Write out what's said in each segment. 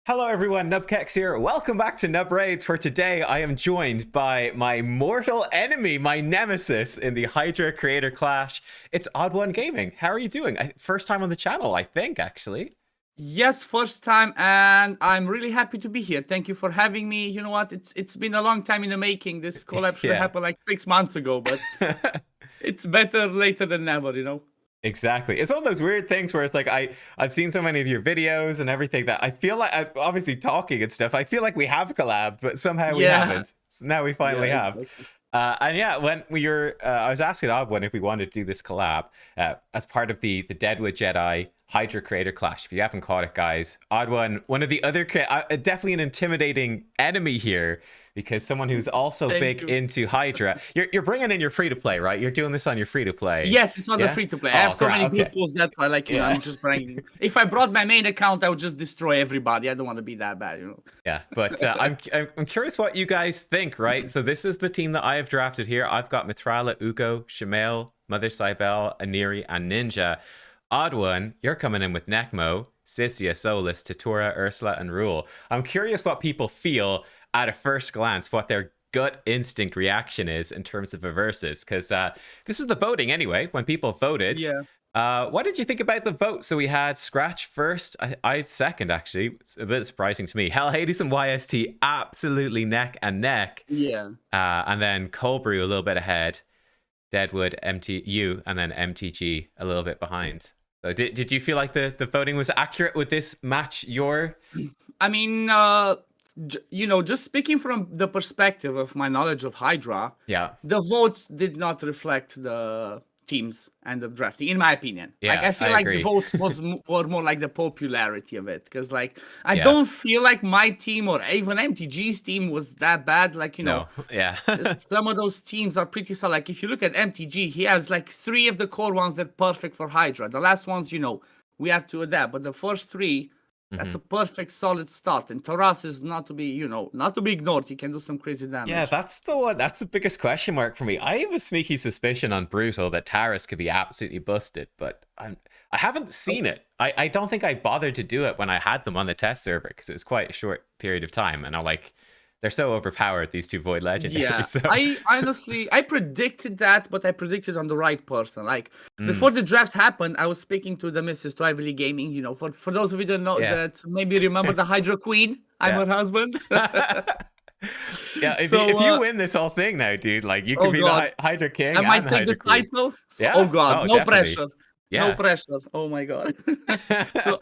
Hello everyone, nubkeks here. Welcome back to Nub Raids, where today I am joined by my mortal enemy, my nemesis in the Hydra Creator Clash. It's Odd1 Gaming. How are you doing? First time on the channel, I think, actually. Yes, first time, and I'm really happy to be here. Thank you for having me. You know what? It's been a long time in the making. This collab should have happened like 6 months ago, but it's better later than never, you know? Exactly. It's one of those weird things where it's like I've seen so many of your videos and everything that I feel like, I'm obviously talking and stuff, I feel like we have collabed, but somehow we haven't. So now we finally have. Exactly. And yeah, when we were, I was asking Odd1 if we wanted to do this collab as part of the DeadwoodJedi Hydra Creator Clash. If you haven't caught it, guys, Odd1, one of the other, definitely an intimidating enemy here, because someone who's also big into Hydra. You're bringing in your free-to-play, right? You're doing this on your free-to-play. Yes, it's on the free-to-play. I have so many people, that's why, like, you know, I'm just bringing. If I brought my main account, I would just destroy everybody. I don't want to be that bad, you know? Yeah, but I'm curious what you guys think, right? So this is the team that I have drafted here. I've got Mithrala, Ugo, Shamail, Mother Cybele, Aniri, and Ninja. Odd1, you're coming in with Necmo, Sisia, Solus, Tatura, Ursula, and Rule. I'm curious what people feel at a first glance, what their gut instinct reaction is in terms of a versus, because this was the voting anyway, when people voted. Yeah. What did you think about the vote? So we had Scratch first, I second, actually. It's a bit surprising to me. Hell Hades and YST absolutely neck and neck. Yeah. And then Coldbrew a little bit ahead. Deadwood, MTU, and then MTG a little bit behind. So did you feel like the voting was accurate with this match? I mean, you know, just speaking from the perspective of my knowledge of Hydra, yeah, the votes did not reflect the teams and the drafting, in my opinion. Yeah, like I feel like agree. the votes were more like the popularity of it, because like I don't feel like my team or even MTG's team was that bad. Like, you know, some of those teams are pretty solid. Like if you look at MTG, he has like 3 of the core ones that are perfect for Hydra. The last ones, you know, we have to adapt, but the first 3, that's a perfect solid start. And Taras is not to be, you know, not to be ignored. He can do some crazy damage. Yeah, that's the one. That's the biggest question mark for me. I have a sneaky suspicion on Brutal that Taras could be absolutely busted, but I haven't seen it. I don't think I bothered to do it when I had them on the test server, because it was quite a short period of time, and I'm like, they're so overpowered, these 2 Void Legendaries. Yeah, so. I honestly, I predicted that, but I predicted on the right person. Like, before the draft happened, I was speaking to the Mrs. to Ivy League Gaming, you know, for those of you that know that maybe remember the Hydra Queen. I'm her husband. Yeah, if you win this whole thing now, dude, like, you could be the Hydra King. I might take the title. Yeah. Oh, God, no definitely. pressure. Yeah. No pressure. Oh my God. So,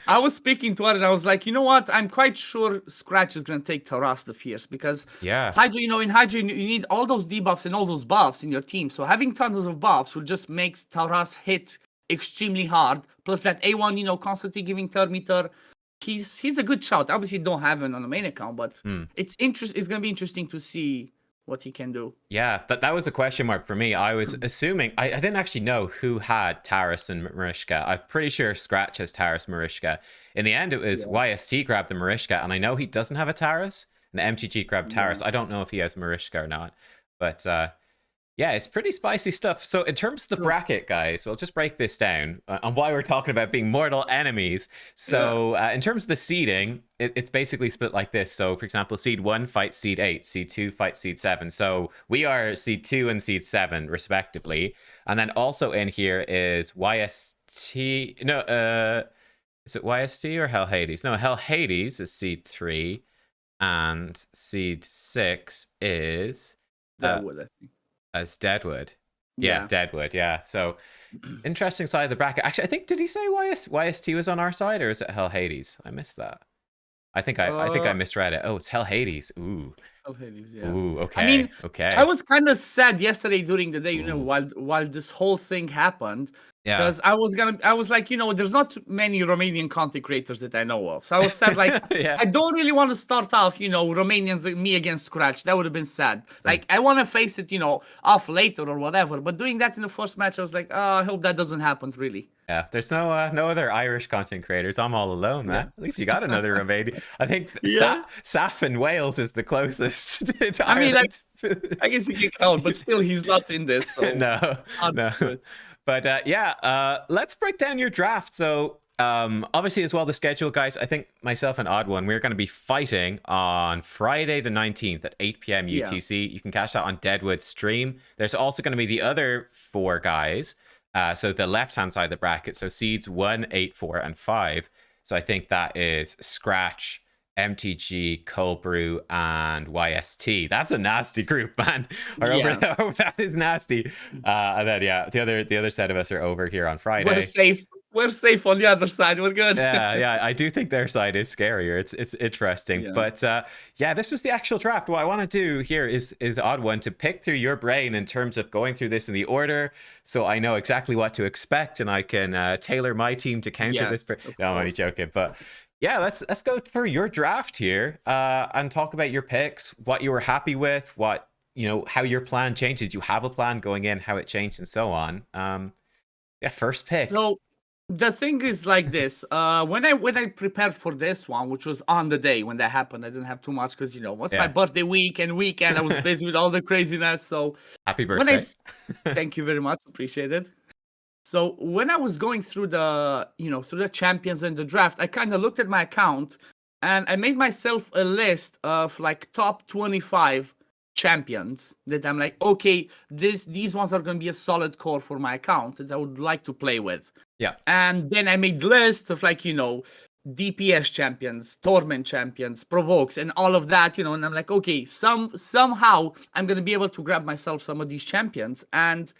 I was speaking to her and I was like, you know what? I'm quite sure Scratch is gonna take Taras the Fierce, because Hydra, you know, in Hydra you need all those debuffs and all those buffs in your team. So having tons of buffs will just makes Taras hit extremely hard. Plus that A1, you know, constantly giving third meter. He's a good shout. Obviously don't have him on the main account, but it's gonna be interesting to see what he can do. Yeah, that was a question mark for me. I was assuming, I didn't actually know who had Taras and Marishka. I'm pretty sure Scratch has Taras Marishka. In the end, it was YST grabbed the Marishka, and I know he doesn't have a Taras, and the MTG grabbed Taras. I don't know if he has Marishka or not, but yeah, it's pretty spicy stuff. So in terms of the bracket, guys, we'll just break this down on why we're talking about being mortal enemies. So in terms of the seeding, it's basically split like this. So for example, seed 1 fights seed 8, seed 2 fights seed 7. So we are seed 2 and seed 7 respectively. And then also in here is YST. No, is it YST or Hell Hades? No, Hell Hades is seed 3, and seed 6 is Deadwood, I think. As Deadwood. Yeah, Deadwood, yeah. So, interesting side of the bracket. Actually, I think, did he say YST was on our side, or is it Hell Hades? I missed that. I think I misread it. Oh, it's Hell Hades. Ooh. Hell Hades, yeah. Ooh, okay. I mean, okay. I was kind of sad yesterday during the day, you know, while this whole thing happened. Yeah. Because I was like, you know, there's not many Romanian content creators that I know of. So I was sad, like, I don't really want to start off, you know, Romanians, me against Scratch. That would have been sad. Like, I want to face it, you know, off later or whatever. But doing that in the first match, I was like, oh, I hope that doesn't happen, really. Yeah, there's no other Irish content creators. I'm all alone, man. At least you got another Romanian. I think Saf in Wales is the closest to Ireland. I mean, I guess he can count, but still, he's not in this. So no. But yeah, let's break down your draft. So Obviously, as well, the schedule, guys. I think myself and Odd One, we're going to be fighting on Friday the 19th at 8 p.m. UTC. You can catch that on Deadwood's stream. There's also going to be the other 4 guys. So the left-hand side of the bracket. So seeds 1, 8, 4, and 5. So I think that is Scratch, MTG, Cold Brew, and YST. That's a nasty group, man. Over there. That is nasty. And then the other set of us are over here on Friday. We're safe on the other side. We're good. yeah. I do think their side is scarier. It's interesting. Yeah. But this was the actual draft. What I want to do here is Odd One to pick through your brain in terms of going through this in the order, so I know exactly what to expect and I can tailor my team to counter this. No, I'm only joking, but. Yeah, let's go through your draft here and talk about your picks, what you were happy with, what how your plan changed. Did you have a plan going in, how it changed, and so on? First pick. So the thing is like this. When I prepared for this one, which was on the day when that happened, I didn't have too much because it was my birthday weekend. I was busy with all the craziness. So happy birthday! Thank you very much, appreciate it. So when I was going through the champions and the draft, I kind of looked at my account and I made myself a list of like top 25 champions that I'm like, okay, these ones are going to be a solid core for my account that I would like to play with. Yeah. And then I made lists of like, DPS champions, Torment champions, Provokes, and all of that, and I'm like, okay, somehow I'm going to be able to grab myself some of these champions. And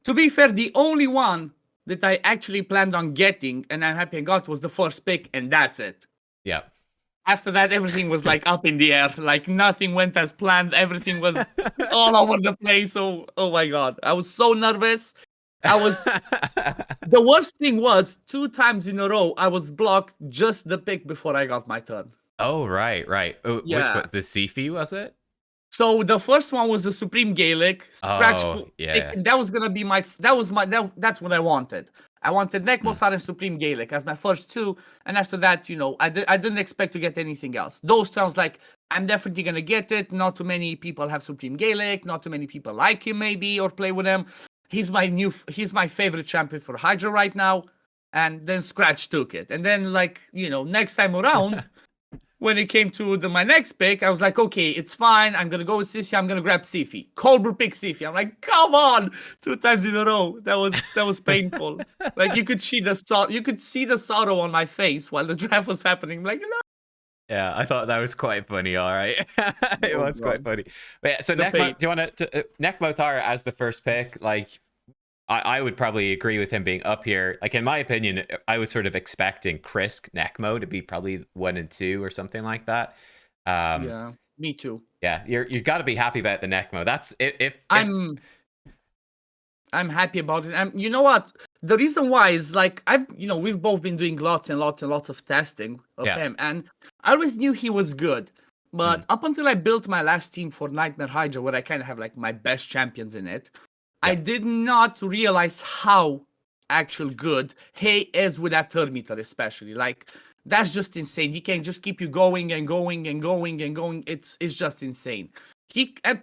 to be fair, the only one that I actually planned on getting, and I'm happy I got, was the first pick, and that's it. Yeah. After that, everything was like up in the air. Like nothing went as planned. Everything was all over the place. So, oh my God. I was so nervous. The worst thing was 2 times in a row, I was blocked just the pick before I got my turn. Oh, right. Oh, yeah. The Sifi, was it? So the first one was the Supreme Gaelic Scratch. That was gonna be that's what I wanted. I wanted Nekmothar and Supreme Gaelic as my first 2, and after that, I didn't expect to get anything else. Those sounds like I'm definitely gonna get it. Not too many people have Supreme Gaelic. Not too many people like him, maybe, or play with him. He's my favorite champion for Hydra right now. And then Scratch took it, and then next time around. When it came to my next pick, I was like, okay, it's fine. I'm going to go with Sissy. I'm going to grab Sifi. Cold Brew pick Sifi. I'm like, come on. 2 times in a row. That was painful. Like you could see the sorrow on my face while the draft was happening. I'm like, no. Yeah, I thought that was quite funny. All right. It was quite funny. But yeah, so do you want to Nekmothar as the first pick? Like, I would probably agree with him being up here. Like, in my opinion, I was sort of expecting Krisk Nekmo to be probably 1 and 2 or something like that. Yeah, me too. Yeah, you got to be happy about the Nekmo. That's I'm happy about it. And you know what? The reason why is like we've both been doing lots and lots and lots of testing of him, and I always knew he was good. But up until I built my last team for Nightmare Hydra, where I kind of have like my best champions in it. I did not realize how actual good he is with that turn meter, especially. Like, that's just insane. He can just keep you going and going and going and going. It's just insane.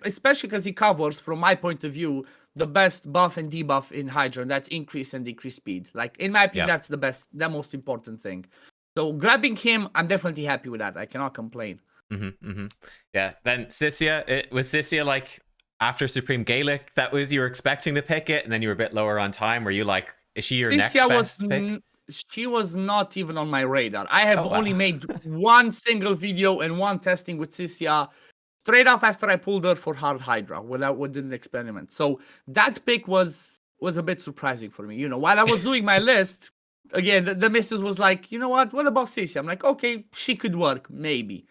Especially because he covers, from my point of view, the best buff and debuff in Hydra, and that's increase and decrease speed. Like, in my opinion, that's the most important thing. So grabbing him, I'm definitely happy with that. I cannot complain. Yeah. Then Sissia, was Sissia like, after Supreme Gaelic, that was you were expecting to pick it, and then you were a bit lower on time? Were you like, is she your next best pick? She was not even on my radar. I have only made 1 single video and 1 testing with Sissia straight off after I pulled her for Hard Hydra when I did an experiment. So that pick was a bit surprising for me. While I was doing my list, again, the missus was like, you know what about Sissia? I'm like, okay, she could work, maybe.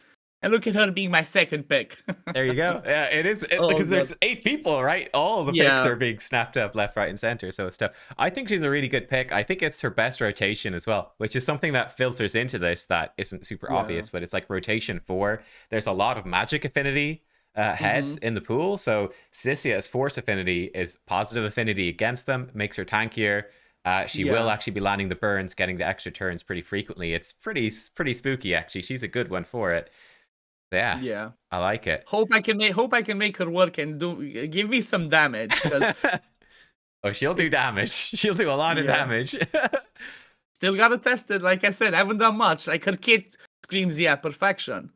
And look at her being my second pick. There you go. Yeah, it is. Because there's 8 people, right? All the picks are being snapped up left, right, and center. So it's tough. I think she's a really good pick. I think it's her best rotation as well, which is something that filters into this that isn't super obvious, but it's like rotation 4. There's a lot of magic affinity heads in the pool. So Sissia's force affinity is positive affinity against them, makes her tankier. She will actually be landing the burns, getting the extra turns pretty frequently. It's pretty spooky, actually. She's a good one for it. Yeah, I like it. Hope I can make her work and give me some damage. Oh, she'll do damage. She'll do a lot of damage. Still gotta test it. Like I said, I haven't done much. Like her kit screams, yeah, perfection.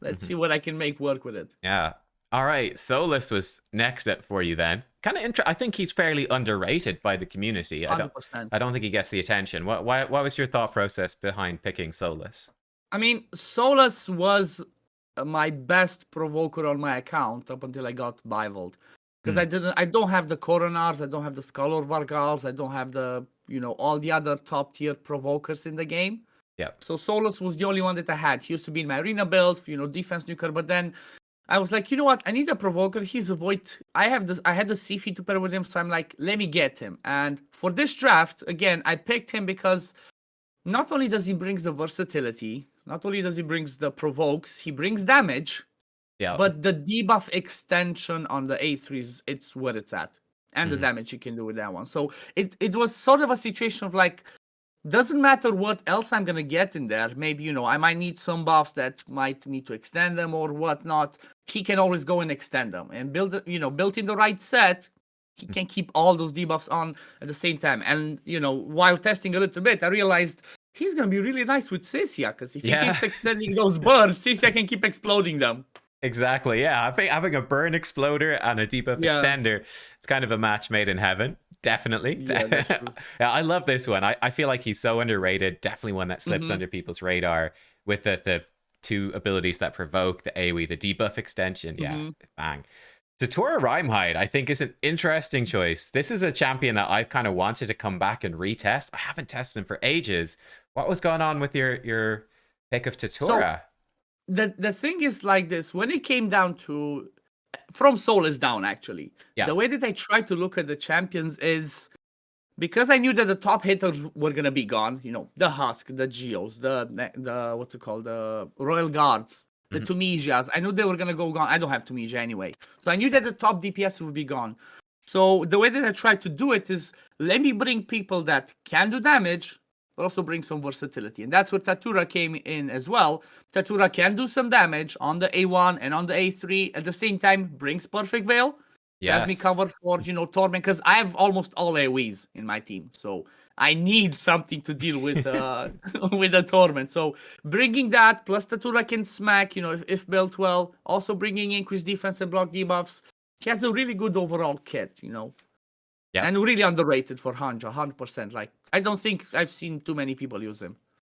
Let's see what I can make work with it. Yeah. All right. Solus was next up for you then. Kind of I think he's fairly underrated by the community. 100%. I don't think he gets the attention. What was your thought process behind picking Solus? I mean, Solus was my best provoker on my account up until I got Bivaled. Because I don't have the Coronars, I don't have the Skull or Vargals, I don't have the, all the other top tier provokers in the game. Yeah. So Solus was the only one that I had. He used to be in my arena build, defense nuker, but then I was like, you know what? I need a provoker. He's a void. I had the Sifi to pair with him, so I'm like, let me get him. And for this draft, again, I picked him because not only does he brings the versatility, not only does he brings the provokes, he brings damage. Yeah. But the debuff extension on the A3 it's where it's at. And the damage you can do with that one. So it was sort of a situation of like, doesn't matter what else I'm gonna get in there. Maybe, I might need some buffs that might need to extend them or whatnot. He can always go and extend them and build in the right set. He can keep all those debuffs on at the same time. And, while testing a little bit, I realized he's gonna be really nice with Sisia, because if he keeps extending those burns, Sisia can keep exploding them. Exactly, yeah. I think having a burn exploder and a debuff extender, it's kind of a match made in heaven. Definitely. Yeah, that's true. Yeah, I love this one. I feel like he's so underrated. Definitely one that slips under people's radar with the two abilities that provoke, the AoE, the debuff extension. Yeah, bang. Datura Rhymehide, I think, is an interesting choice. This is a champion that I've kind of wanted to come back and retest. I haven't tested him for ages. What was going on with your pick of Datura? So, the thing is like this. When it came down to from Solus down, actually, the way that I try to look at the champions is because I knew that the top hitters were gonna be gone. The Husk, the Geos, the what's it called, the Royal Guards, the Tunisias. I knew they were gonna go gone. I don't have Tunisia anyway, so I knew that the top DPS would be gone. So the way that I tried to do it is let me bring people that can do damage, but also bring some versatility. And that's where Datura came in as well. Datura can do some damage on the A1 and on the A3. At the same time, brings Perfect Veil. Yes. Has me covered for, Torment, because I have almost all AoEs in my team. So I need something to deal with with the Torment. So bringing that, plus Datura can smack, if built well. Also bringing increased defense and block debuffs. He has a really good overall kit, Yeah. And really underrated for Hanja, 100%. Like, I don't think I've seen too many people use him.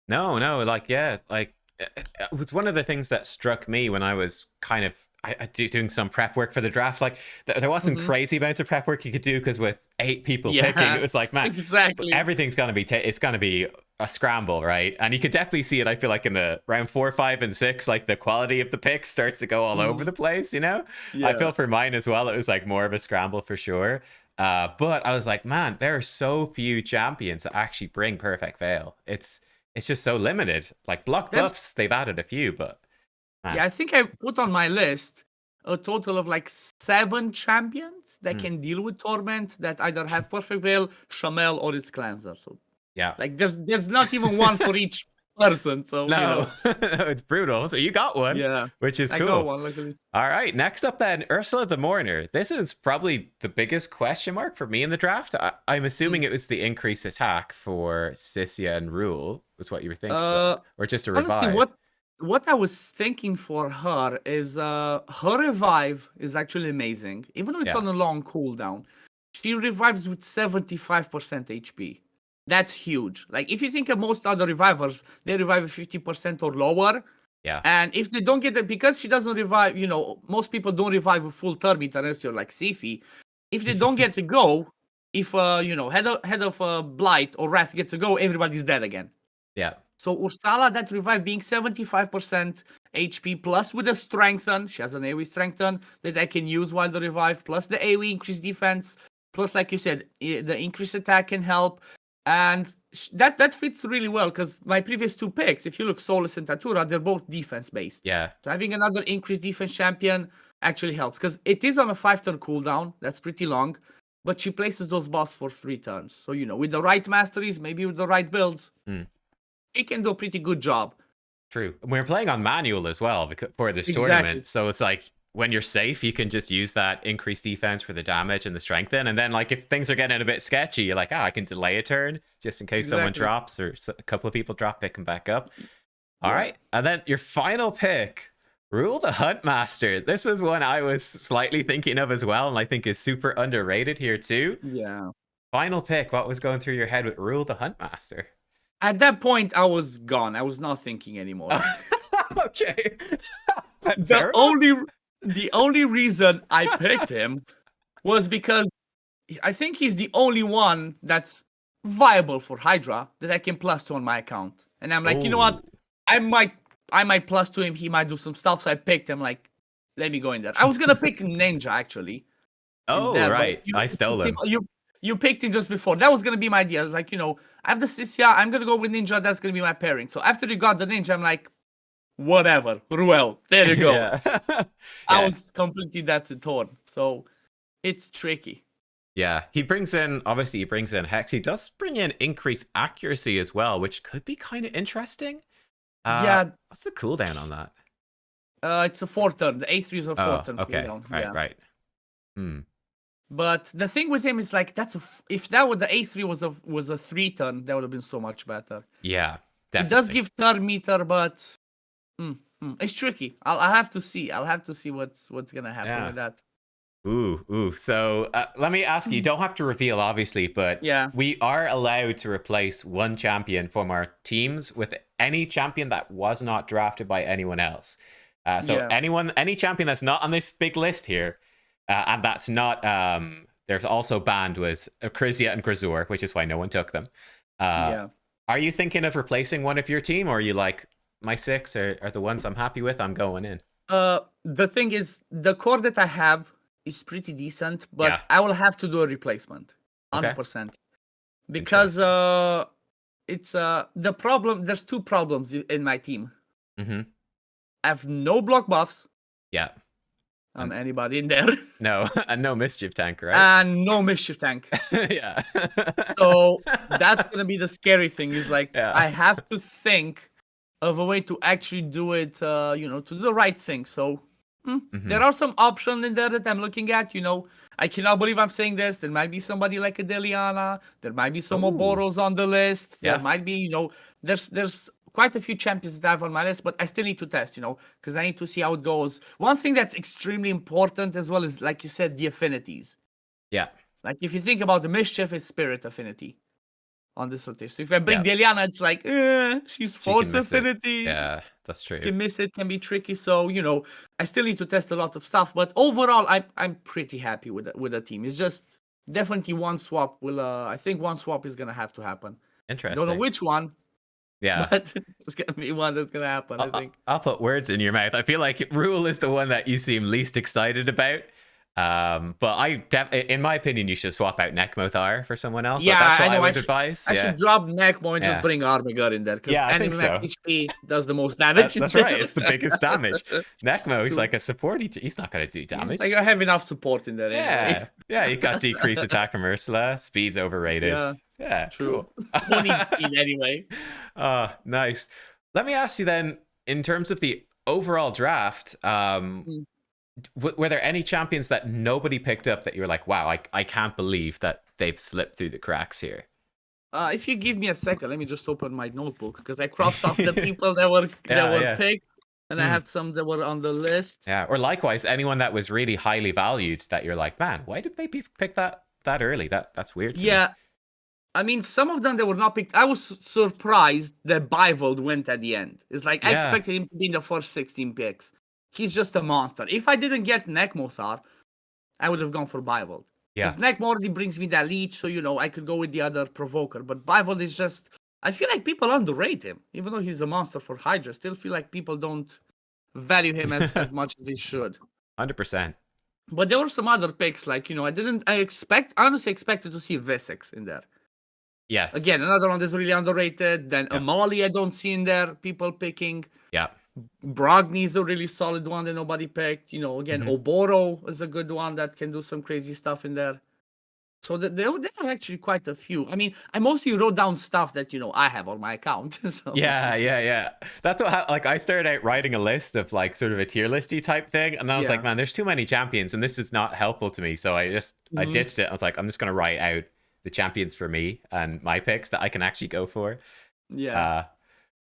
No, it was one of the things that struck me when I was kind of doing some prep work for the draft. Like, there wasn't crazy amounts of prep work you could do, because with 8 people picking, it was like, man, exactly. Everything's going to be, it's going to be a scramble, right? And you could definitely see it, I feel like, in the round 4, 5, and 6, like the quality of the picks starts to go all over the place, Yeah. I feel for mine as well, it was like more of a scramble for sure. But I was like, man, there are so few champions that actually bring Perfect Veil. It's just so limited. Like block buffs, they've added a few, but man. Yeah, I think I put on my list a total of like 7 champions that can deal with Torment, that either have Perfect Veil, Shamel, or its Cleanser. So yeah, like there's not even one for each person. So no, it's brutal. So you got one, which is cool. I got one, luckily. All right, next up then, Ursula the Mourner. This is probably the biggest question mark for me in the draft. I'm assuming it was the increased attack for Sisia and Rule, was what you were thinking, or just a revive. Honestly, what I was thinking for her is her revive is actually amazing, even though it's on a long cooldown. She revives with 75% HP. That's huge. Like, if you think of most other revivers, they revive at 50% or lower. Yeah. And if they don't get it, because she doesn't revive, most people don't revive a full turret unless you're like Sifi. If they don't get to go, if head of Blight or Wrath gets to go, everybody's dead again. Yeah. So Ursula, that revive being 75% HP plus with a strengthen, she has an AoE strengthen that I can use while the revive, plus the AoE increased defense, plus, like you said, the increased attack can help. And that fits really well, because my previous 2 picks, if you look Solus and Datura, they're both defense based. Yeah. So having another increased defense champion actually helps, because it is on a 5-turn cooldown. That's pretty long, but she places those boss for 3 turns. So, with the right masteries, maybe with the right builds, she can do a pretty good job. True. We're playing on manual as well for this tournament, so it's like when you're safe, you can just use that increased defense for the damage and the strengthen. And then, like, if things are getting a bit sketchy, you're like, I can delay a turn just in case someone drops or a couple of people drop, pick them back up. All right. And then your final pick, Rule the Huntmaster. This was one I was slightly thinking of as well, and I think is super underrated here too. Yeah. Final pick. What was going through your head with Rule the Huntmaster? At that point, I was gone. I was not thinking anymore. Okay. The only reason I picked him was because I think he's the only one that's viable for Hydra that I can +2 on my account. And I'm like, you know what? I might +2 him. He might do some stuff. So I picked him. Like, let me go in there. I was gonna pick Ninja actually. Oh, there, right. I stole him. You picked him just before. That was gonna be my idea. I was like, you know, I have the Sisia. I'm gonna go with Ninja. That's gonna be my pairing. So after you got the Ninja, I'm like, whatever. Ruel. There you go. I was completely that's a torn. So it's tricky. Yeah, he brings in Hex. He does bring in increased accuracy as well, which could be kind of interesting. What's the cooldown on that? It's a 4 turn. The A3 is a 4 turn cooldown. Right. But the thing with him is like if that was the A3 was a 3 turn, that would have been so much better. Yeah, definitely. It does give turn meter, but it's tricky. I'll have to see. I'll have to see what's gonna happen with that. Ooh. So let me ask you. You don't have to reveal, obviously, but we are allowed to replace one champion from our teams with any champion that was not drafted by anyone else. Any champion that's not on this big list here, and that's not. There's also banned was Krizia and Grazur, which is why no one took them. Are you thinking of replacing one of your team, or are you like, my 6 are the ones I'm happy with? I'm going in. The thing is, the core that I have is pretty decent, but I will have to do a replacement, 100%, because it's the problem. There's 2 problems in my team. I have no block buffs. On anybody in there. No, and no mischief tank, right? And no mischief tank. So that's gonna be the scary thing. Is like I have to think of a way to actually do it. To do the right thing. So. There are some options in there that I'm looking at. I cannot believe I'm saying this. There might be somebody like a Deliana. There might be some Oboros on the list. There might be, there's quite a few champions that I have on my list, but I still need to test, because I need to see how it goes. One thing that's extremely important as well is, like you said, the affinities. Like if you think about the mischief, it's spirit affinity on this rotation. So if I bring Deliana, it's like, she's force affinity. Yeah, that's true. Can miss it, can be tricky. So, I still need to test a lot of stuff. But overall, I'm pretty happy with the team. It's just definitely one swap will. I think one swap is gonna have to happen. Interesting. Don't know which one. But it's gonna be one that's gonna happen. I think. I'll put words in your mouth. I feel like Rule is the one that you seem least excited about. But in my opinion, you should swap out Nekmothar for someone else. Yeah, that's what I would advise. I should drop Nekmo and just bring Armageddon in there. Because I think so. HP does the most damage. That's right. It's the biggest damage. Nekmo, he's like a support. He's not going to do damage. Like I have enough support in there. Anyway. You got decreased attack from Ursula. Speed's overrated. Yeah, true. Who needs speed anyway? Nice. Let me ask you then, in terms of the overall draft, were there any champions that nobody picked up that you were like, wow, I can't believe that they've slipped through the cracks here? If you give me a second, let me just open my notebook, because I crossed off the people that were picked, and I have some that were on the list. Yeah, or likewise, anyone that was really highly valued that you're like, man, why did they pick that early? That's weird to me. I mean, some of them that were not picked, I was surprised that Bivold went at the end. It's like, I expected him to be in the first 16 picks. He's just a monster. If I didn't get Nekmothar, I would have gone for Bivold. Because Nekmo already brings me that leech, so, I could go with the other provoker. But Bivold is just... I feel like people underrate him. Even though he's a monster for Hydra, still feel like people don't value him as much as they should. 100%. But there were some other picks, like, I honestly expected to see Vessex in there. Yes. Again, another one that's really underrated. Then Amali I don't see in there, people picking. Brogni is a really solid one that nobody picked. Again, Oboro is a good one that can do some crazy stuff in there. So there are actually quite a few. I mean, I mostly wrote down stuff that I have on my account. So. Yeah. That's what like I started out writing a list of like sort of a tier listy type thing, and I was like, man, there's too many champions, and this is not helpful to me. So I ditched it. I was like, I'm just gonna write out the champions for me and my picks that I can actually go for. Yeah.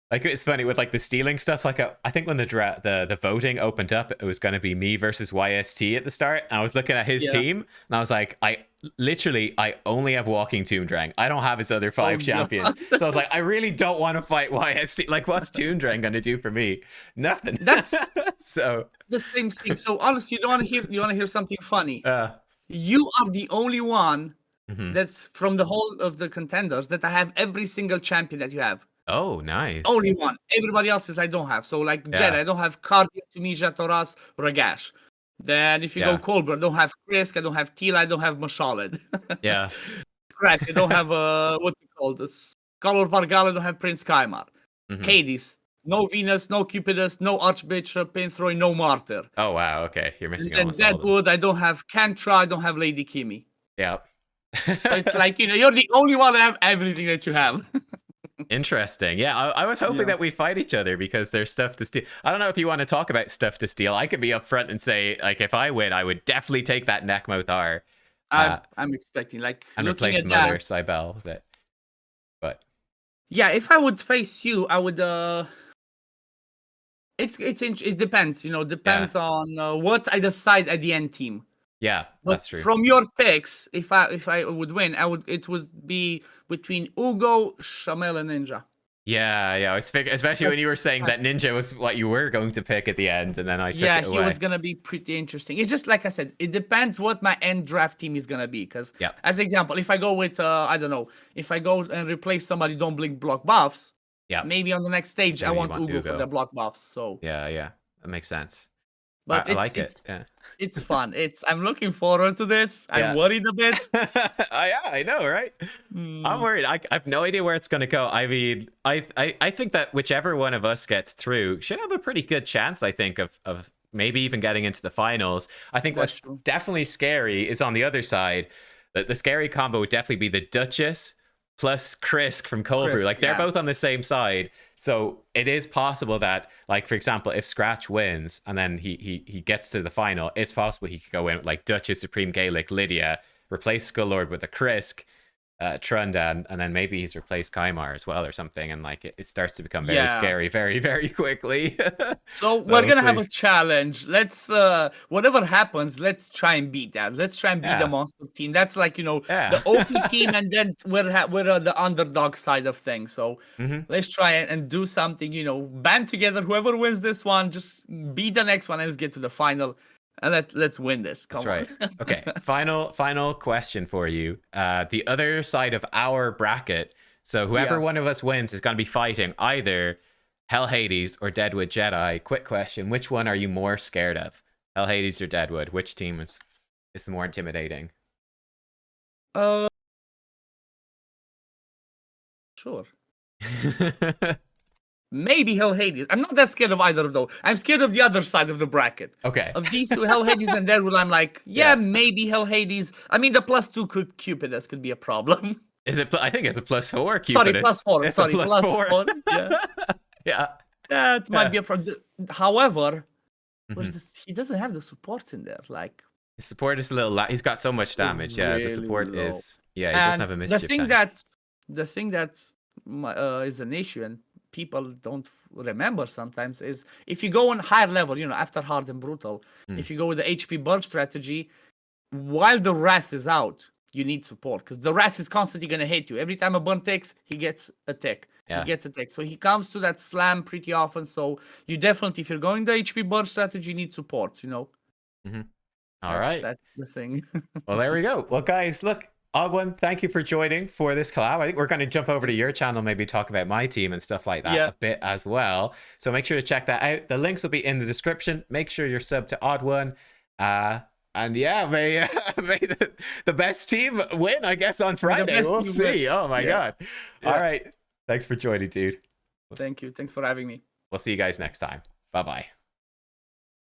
Like it's funny with like the stealing stuff. Like I think when the voting opened up, it was going to be me versus YST at the start. And I was looking at his team, and I was like, I only have Walking Tomb Drang. I don't have his other 5 champions. So I was like, I really don't want to fight YST. Like, what's Tomb Drang going to do for me? Nothing. That's so the same thing. So honestly, you want to hear something funny? You are the only one that's from the whole of the contenders that I have every single champion that you have. Oh, nice. Only one. Everybody else's I don't have. So like Jedi, I don't have Cardia, Tunisia, Toras, Ragash. Then if you go Colbert, I don't have Krisk, I don't have Tila, I don't have Mashalid. Yeah. Scratch, I don't have what's it called? The Scholar Vargal, I don't have Prince Kaimar. Hades, no Venus, no Cupidus, no Archbishop, Pinthroy, no Martyr. Oh wow, okay. You're missing and then Deadwood, I don't have Kantra, I don't have Lady Kimi. Yeah. So it's like, you're the only one that have everything that you have. Interesting. Yeah, I was hoping that we fight each other because there's stuff to steal. I don't know if you want to talk about stuff to steal. I could be upfront and say, like, if I win, I would definitely take that Nekmoth R. I'm expecting, like, and replace Mother Cybele with it. But yeah, if I would face you, I would. It depends. Depends on what I decide at the end team. Yeah, that's true. From your picks, if I would win, it would be between Ugo, Shamel, and Ninja. Yeah. I was figuring, especially when you were saying that Ninja was what you were going to pick at the end, and then I took it away. He was gonna be pretty interesting. It's just like I said, it depends what my end draft team is gonna be. Because as example, if I go with I don't know, if I go and replace somebody, don't blink block buffs. Yeah. Maybe on the next stage, I want Ugo for the block buffs. So yeah, that makes sense. But I like it. It's fun. I'm looking forward to this. I'm worried a bit. I know, right? I'm worried. I have no idea where it's going to go. I mean, I think that whichever one of us gets through should have a pretty good chance, I think, of maybe even getting into the finals. I think what's definitely scary is on the other side. The scary combo would definitely be the Duchess plus Krisk from Cold Brew. Like, they're both on the same side. So it is possible that, like, for example, if Scratch wins and then he gets to the final, it's possible he could go in with, like, Duchess, Supreme Gaelic, Lydia, replace Skull Lord with a Krisk, Trundan, and then maybe he's replaced Kaimar as well or something, and like it starts to become very scary very, very quickly. So we're gonna have a challenge. Let's whatever happens, let's try and beat that. Let's try and beat the monster team. That's like, the OP team, and then we're the underdog side of things. So let's try and do something, band together. Whoever wins this one, just beat the next one and let's get to the final. And let's win this. Come on. That's right. Okay. Final question for you. The other side of our bracket. So whoever one of us wins is going to be fighting either Hell Hades or Deadwood Jedi. Quick question: which one are you more scared of? Hell Hades or Deadwood? Which team is the more intimidating? Sure. Maybe Hell Hades. I'm not that scared of either of those. I'm scared of the other side of the bracket. Okay. Of these two, Hell Hades and Deadwood, I'm like, maybe Hell Hades. I mean, the +2 Cupidus could be a problem. Is it? I think it's a +4 Cupidus. Sorry, +4. It's sorry, +4. Yeah. Yeah. That might be a problem. However, he doesn't have the supports in there. Like, his support is a little. He's got so much damage. Really, the support is. Yeah, he doesn't have a mischief. The thing that is an issue, and people don't remember sometimes, is if you go on higher level, after hard and brutal, if you go with the HP burn strategy, while the Wrath is out, you need support, because the Wrath is constantly going to hit you. Every time a burn takes, he gets a tick. He gets a tick. So he comes to that slam pretty often. So you definitely, if you're going the HP burn strategy, you need support, All right. That's the thing. Well, there we go. Well, guys, look. Odd1, thank you for joining for this collab. I think we're going to jump over to your channel, maybe talk about my team and stuff like that a bit as well. So make sure to check that out. The links will be in the description. Make sure you're subbed to Odd1. And may the best team win, I guess, on Friday. We'll see. Oh, my God. All right. Thanks for joining, dude. Thank you. Thanks for having me. We'll see you guys next time. Bye-bye.